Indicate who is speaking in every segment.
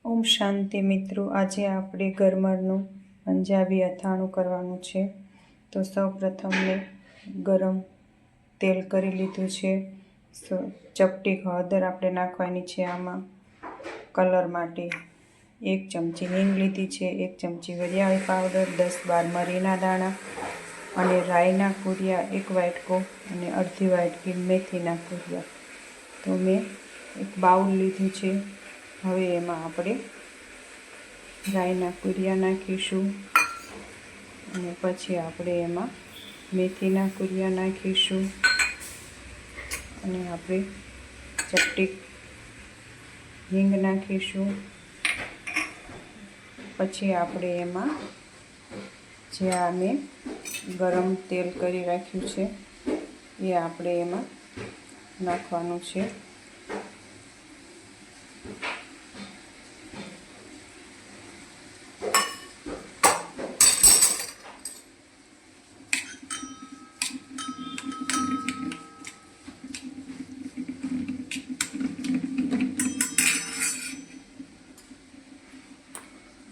Speaker 1: ઓમ શાંતિ મિત્રો, આજે આપણે ગરમરનું પંજાબી અથાણું કરવાનું છે। તો સૌ પ્રથમ મેં ગરમ તેલ કરી લીધું છે। ચપટી હળદર આપણે નાખવાની છે આમાં કલર માટે। 1 ચમચી હિંગ લીધી છે, 1 ચમચી વરિયાળી પાવડર, 10-12 મરીના દાણા અને રાઈના કુરિયા 1 વાટકો અને અડધી વાટકી મેથીના કુરિયા। તો મેં એક બાઉલ લીધું છે। હવે એમાં આપણે રાઈના કુરિયા નાખીશું અને પછી આપણે એમાં મેથીના કુરિયા નાખીશું અને આપણે ચપટી હિંગ નાખીશું। પછી આપણે એમાં જે આ મેં ગરમ તેલ કરી રાખ્યું છે એ આપણે એમાં નાખવાનું છે।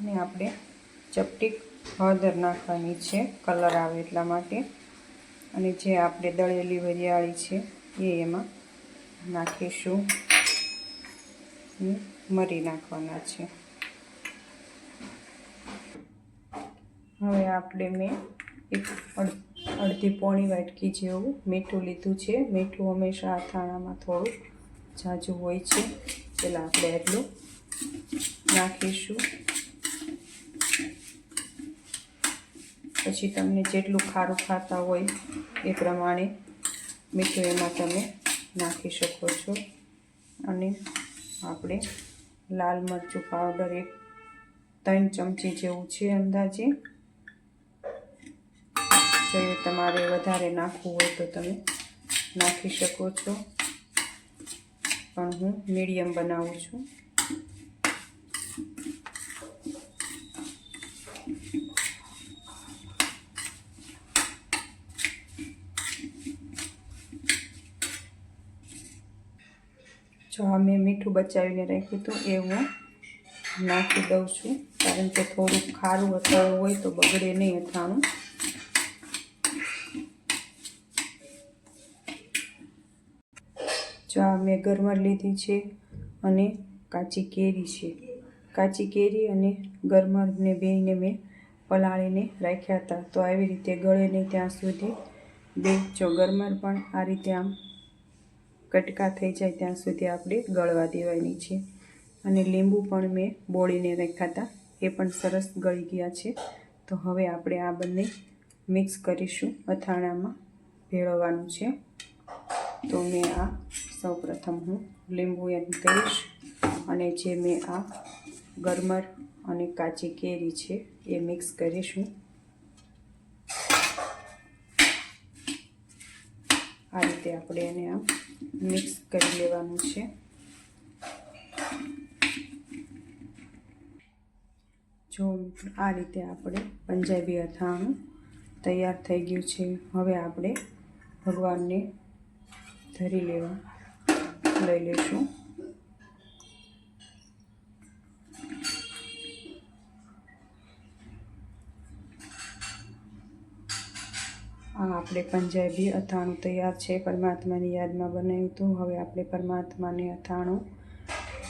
Speaker 1: અને આપણે ચપટી હળદર નાખવાની છે કલર આવે એટલા માટે। અને જે આપણે દળેલી વરિયાળી છે એ એમાં નાખીશું, મરી નાખવાના છે। હવે આપણે મેં એક અડધી પોણી વાટકી જેવું મીઠું લીધું છે। મીઠું હંમેશા અથાણામાં થોડું ઝાઝું હોય છે, પહેલાં આપણે એટલું નાખીશું। પછી તમને જેટલું ખારું ખાતા હોય એ પ્રમાણે મીઠું એમાં તમે નાખી શકો છો। અને આપણે લાલ મરચું પાવડર 3 ચમચી જેવું છે અંદાજે। જો તમારે વધારે નાખવું હોય તો તમે નાખી શકો છો, પણ હું મીડિયમ બનાવું છું। જો આ મેં મીઠું બચાવીને રાખ્યું હતું એ હું નાખી દઉં છું, કારણ કે થોડુંક ખારું અથાણું હોય તો બગડે નહીં અથાણું। જો આ મેં ગરમર લીધી છે અને કાચી કેરી છે। કાચી કેરી અને ગરમરને બેયને મેં પલાળીને રાખ્યા હતા, તો આવી રીતે ગળે નહીં ત્યાં સુધી જો ગરમર પણ આ રીતે આમ કટકા થઈ જાય ત્યાં સુધી આપણે ગળવા દેવાની છે। અને લીંબુ પણ મેં બોળીને રાખ્યા હતા, એ પણ સરસ ગળી ગયા છે। તો હવે આપણે આ બંને મિક્સ કરીશું, અથાણામાં ભેળવવાનું છે। તો મેં આ સૌપ્રથમ હું લીંબુ એડ કરીશ અને જે મેં આ ગરમર અને કાચી કેરી છે એ મિક્સ કરીશું। આ રીતે આપણે એને આમ મિક્સ કરી લેવાનું છે। જો આ રીતે આપણે પંજાબી અથાણું તૈયાર થઈ ગયું છે। હવે આપણે ભગવાનને ધરી લઈ લઈશું। આ આપણે પંજાબી અથાણું તૈયાર છે, પરમાત્માની યાદમાં બનાવ્યું હતું। હવે આપણે પરમાત્માને અથાણું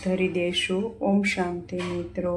Speaker 1: ધરી દઈશું। ઓમ શાંતિ મિત્રો।